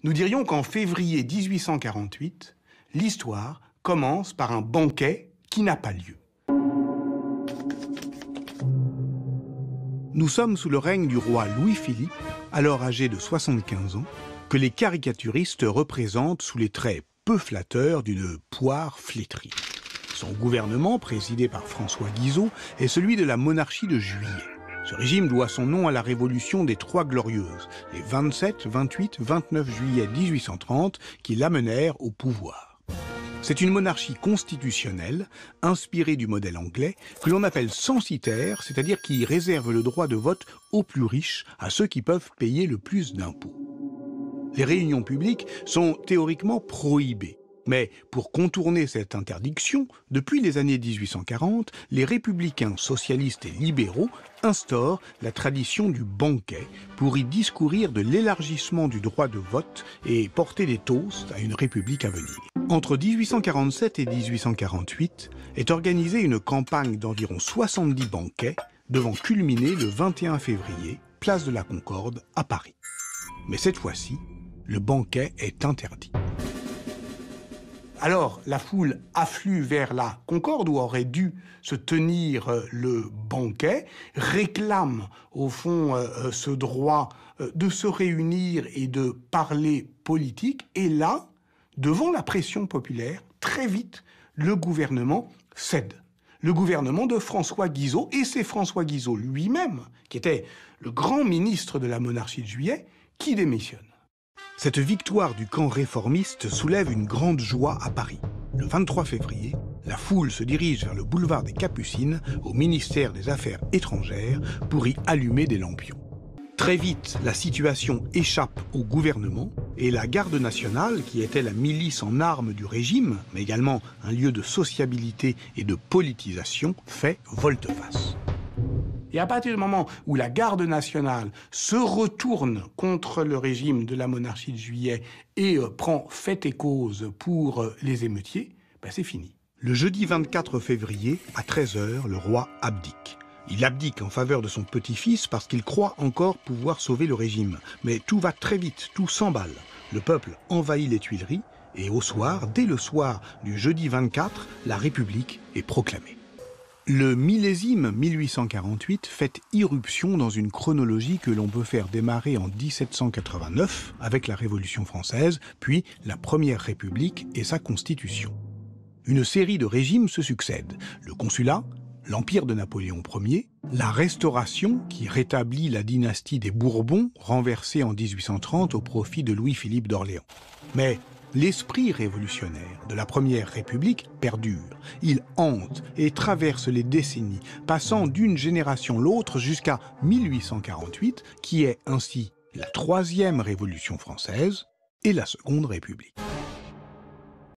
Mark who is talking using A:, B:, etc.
A: Nous dirions qu'en février 1848, l'histoire commence par un banquet qui n'a pas lieu. Nous sommes sous le règne du roi Louis-Philippe, alors âgé de 75 ans, que les caricaturistes représentent sous les traits peu flatteurs d'une poire flétrie. Son gouvernement, présidé par François Guizot, est celui de la monarchie de Juillet. Ce régime doit son nom à la révolution des Trois Glorieuses, les 27, 28, 29 juillet 1830, qui l'amenèrent au pouvoir. C'est une monarchie constitutionnelle, inspirée du modèle anglais, que l'on appelle censitaire, c'est-à-dire qui réserve le droit de vote aux plus riches, à ceux qui peuvent payer le plus d'impôts. Les réunions publiques sont théoriquement prohibées. Mais pour contourner cette interdiction, depuis les années 1840, les républicains socialistes et libéraux instaurent la tradition du banquet pour y discourir de l'élargissement du droit de vote et porter des toasts à une république à venir. Entre 1847 et 1848 est organisée une campagne d'environ 70 banquets devant culminer le 21 février, place de la Concorde, à Paris. Mais cette fois-ci, le banquet est interdit. Alors, la foule afflue vers la Concorde, où aurait dû se tenir le banquet, réclame au fond ce droit de se réunir et de parler politique. Et là, devant la pression populaire, très vite, le gouvernement cède. Le gouvernement de François Guizot, et c'est François Guizot lui-même, qui était le grand ministre de la monarchie de Juillet, qui démissionne. Cette victoire du camp réformiste soulève une grande joie à Paris. Le 23 février, la foule se dirige vers le boulevard des Capucines, au ministère des Affaires étrangères, pour y allumer des lampions. Très vite, la situation échappe au gouvernement et la Garde nationale, qui était la milice en armes du régime, mais également un lieu de sociabilité et de politisation, fait volte-face. Et à partir du moment où la Garde nationale se retourne contre le régime de la monarchie de Juillet et prend fait et cause pour les émeutiers, c'est fini. Le jeudi 24 février, à 13h, le roi abdique. Il abdique en faveur de son petit-fils parce qu'il croit encore pouvoir sauver le régime. Mais tout va très vite, tout s'emballe. Le peuple envahit les Tuileries et au soir, dès le soir du jeudi 24, la République est proclamée. Le millésime 1848 fait irruption dans une chronologie que l'on peut faire démarrer en 1789 avec la Révolution française, puis la Première République et sa constitution. Une série de régimes se succèdent. Le Consulat, l'Empire de Napoléon Ier, la Restauration qui rétablit la dynastie des Bourbons renversée en 1830 au profit de Louis-Philippe d'Orléans. Mais l'esprit révolutionnaire de la Première République perdure. Il hante et traverse les décennies, passant d'une génération l'autre jusqu'à 1848, qui est ainsi la troisième Révolution française et la Seconde République.